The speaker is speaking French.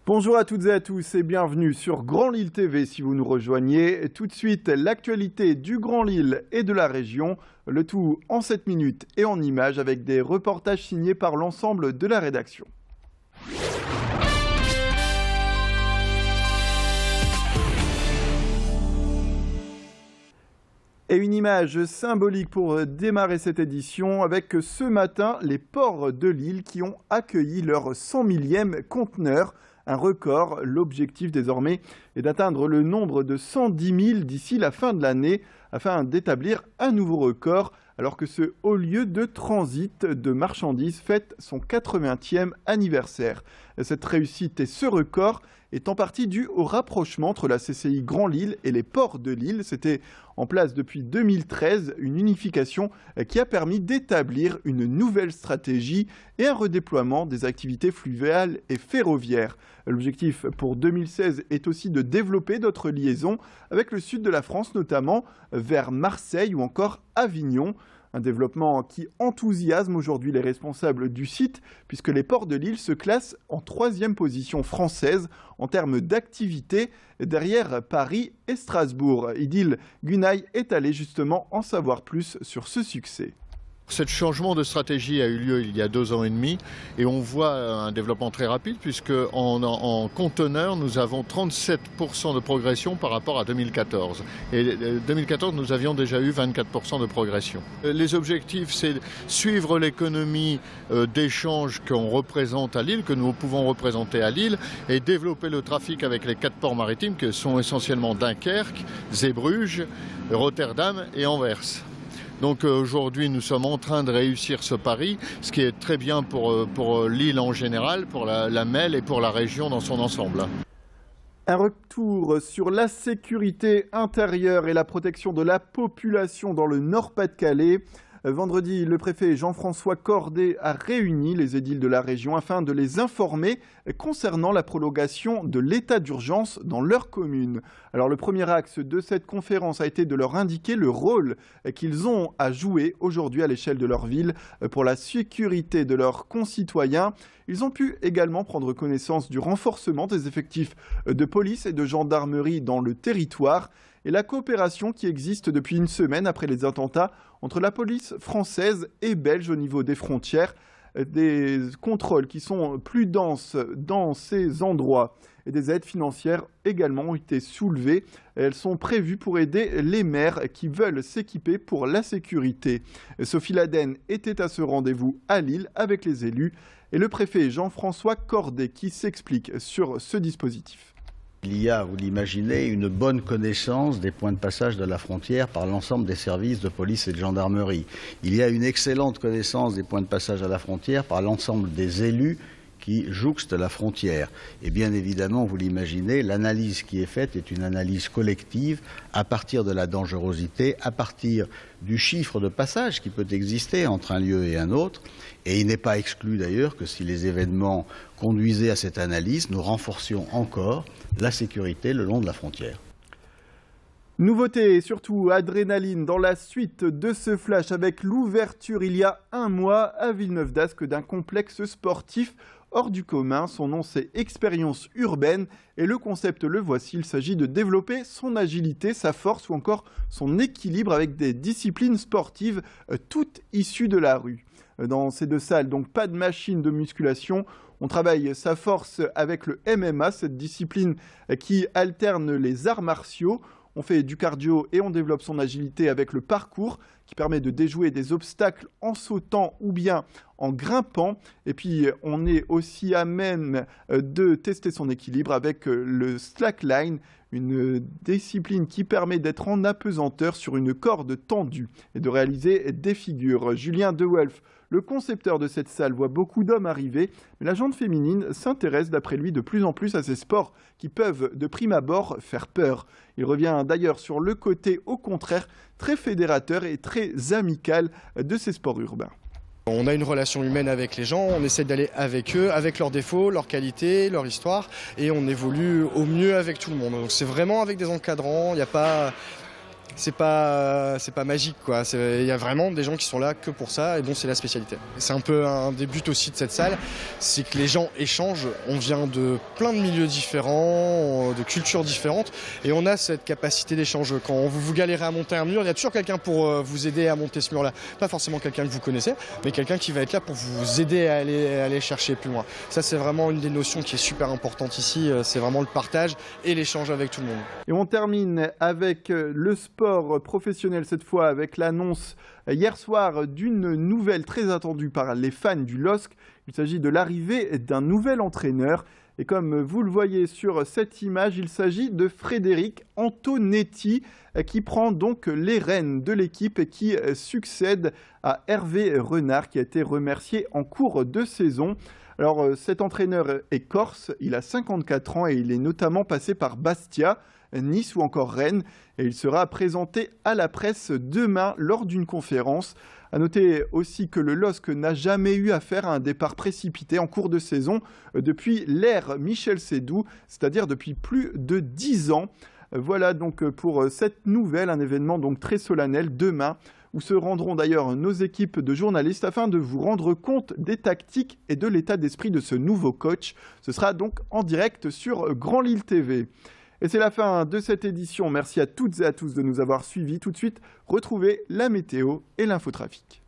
Bonjour à toutes et à tous et bienvenue sur Grand Lille TV si vous nous rejoignez. Tout de suite, l'actualité du Grand Lille et de la région, le tout en 7 minutes et en images avec des reportages signés par l'ensemble de la rédaction. Et une image symbolique pour démarrer cette édition avec ce matin les ports de Lille qui ont accueilli leur 100 millième conteneur. Un record, l'objectif désormais est d'atteindre le nombre de 110 000 d'ici la fin de l'année afin d'établir un nouveau record alors que ce haut lieu de transit de marchandises fête son 80e anniversaire. Cette réussite et ce record est en partie dû au rapprochement entre la CCI Grand Lille et les ports de Lille. C'était en place depuis 2013, une unification qui a permis d'établir une nouvelle stratégie et un redéploiement des activités fluviales et ferroviaires. L'objectif pour 2016 est aussi de développer d'autres liaisons avec le sud de la France, notamment vers Marseille ou encore Avignon. Un développement qui enthousiasme aujourd'hui les responsables du site, puisque les ports de Lille se classent en 3e position française en termes d'activité, derrière Paris et Strasbourg. Idil Gunay est allé justement en savoir plus sur ce succès. Ce changement de stratégie a eu lieu il y a 2 ans et demi et on voit un développement très rapide puisque en conteneurs nous avons 37% de progression par rapport à 2014. Et 2014 nous avions déjà eu 24% de progression. Les objectifs c'est suivre l'économie d'échange qu'on représente à Lille, que nous pouvons représenter à Lille et développer le trafic avec les 4 ports maritimes que sont essentiellement Dunkerque, Zeebrugge, Rotterdam et Anvers. Donc aujourd'hui, nous sommes en train de réussir ce pari, ce qui est très bien pour Lille en général, pour la MEL et pour la région dans son ensemble. Un retour sur la sécurité intérieure et la protection de la population dans le Nord-Pas-de-Calais. Vendredi, le préfet Jean-François Cordet a réuni les édiles de la région afin de les informer concernant la prolongation de l'état d'urgence dans leur commune. Alors le premier axe de cette conférence a été de leur indiquer le rôle qu'ils ont à jouer aujourd'hui à l'échelle de leur ville pour la sécurité de leurs concitoyens. Ils ont pu également prendre connaissance du renforcement des effectifs de police et de gendarmerie dans le territoire et la coopération qui existe depuis une semaine après les attentats entre la police française et belge au niveau des frontières. Des contrôles qui sont plus denses dans ces endroits et des aides financières également ont été soulevées. Elles sont prévues pour aider les maires qui veulent s'équiper pour la sécurité. Sophie Laden était à ce rendez-vous à Lille avec les élus et le préfet Jean-François Cordet qui s'explique sur ce dispositif. Il y a, vous l'imaginez, une bonne connaissance des points de passage de la frontière par l'ensemble des services de police et de gendarmerie. Il y a une excellente connaissance des points de passage à la frontière par l'ensemble des élus qui jouxtent la frontière. Et bien évidemment, vous l'imaginez, l'analyse qui est faite est une analyse collective à partir de la dangerosité, à partir du chiffre de passage qui peut exister entre un lieu et un autre. Et il n'est pas exclu d'ailleurs que si les événements conduisaient à cette analyse, nous renforcions encore la sécurité le long de la frontière. Nouveauté et surtout adrénaline dans la suite de ce flash avec l'ouverture il y a un mois à Villeneuve-d'Ascq d'un complexe sportif hors du commun. Son nom c'est Expérience urbaine et le concept le voici, il s'agit de développer son agilité, sa force ou encore son équilibre avec des disciplines sportives toutes issues de la rue. Dans ces 2 salles, donc pas de machine de musculation, on travaille sa force avec le MMA, cette discipline qui alterne les arts martiaux. On fait du cardio et on développe son agilité avec le parcours qui permet de déjouer des obstacles en sautant ou bien en grimpant. Et puis on est aussi à même de tester son équilibre avec le slackline, une discipline qui permet d'être en apesanteur sur une corde tendue et de réaliser des figures. Julien Dewolf, le concepteur de cette salle, voit beaucoup d'hommes arriver, mais la gente féminine s'intéresse d'après lui de plus en plus à ces sports qui peuvent de prime abord faire peur. Il revient d'ailleurs sur le côté au contraire très fédérateur et très amical de ces sports urbains. On a une relation humaine avec les gens, on essaie d'aller avec eux, avec leurs défauts, leurs qualités, leur histoire, et on évolue au mieux avec tout le monde. Donc c'est vraiment avec des encadrants, il n'y a pas c'est pas magique, quoi. Il y a vraiment des gens qui sont là que pour ça et dont c'est la spécialité. C'est un peu un des buts aussi de cette salle, c'est que les gens échangent. On vient de plein de milieux différents, de cultures différentes, et on a cette capacité d'échange. Quand vous galérez à monter un mur, il y a toujours quelqu'un pour vous aider à monter ce mur-là. Pas forcément quelqu'un que vous connaissez, mais quelqu'un qui va être là pour vous aider à aller chercher plus loin. Ça, c'est vraiment une des notions qui est super importante ici. C'est vraiment le partage et l'échange avec tout le monde. Et on termine avec le sport professionnel cette fois, avec l'annonce hier soir d'une nouvelle très attendue par les fans du LOSC. Il s'agit de l'arrivée d'un nouvel entraîneur. Et comme vous le voyez sur cette image, il s'agit de Frédéric Antonetti qui prend donc les rênes de l'équipe et qui succède à Hervé Renard qui a été remercié en cours de saison. Alors cet entraîneur est corse, il a 54 ans et il est notamment passé par Bastia, Nice ou encore Rennes. Et il sera présenté à la presse demain lors d'une conférence. A noter aussi que le LOSC n'a jamais eu affaire à un départ précipité en cours de saison depuis l'ère Michel Seydoux, c'est-à-dire depuis plus de 10 ans. Voilà donc pour cette nouvelle, un événement donc très solennel demain, où se rendront d'ailleurs nos équipes de journalistes afin de vous rendre compte des tactiques et de l'état d'esprit de ce nouveau coach. Ce sera donc en direct sur Grand Lille TV. Et c'est la fin de cette édition. Merci à toutes et à tous de nous avoir suivis. Tout de suite, retrouvez la météo et l'infotrafic.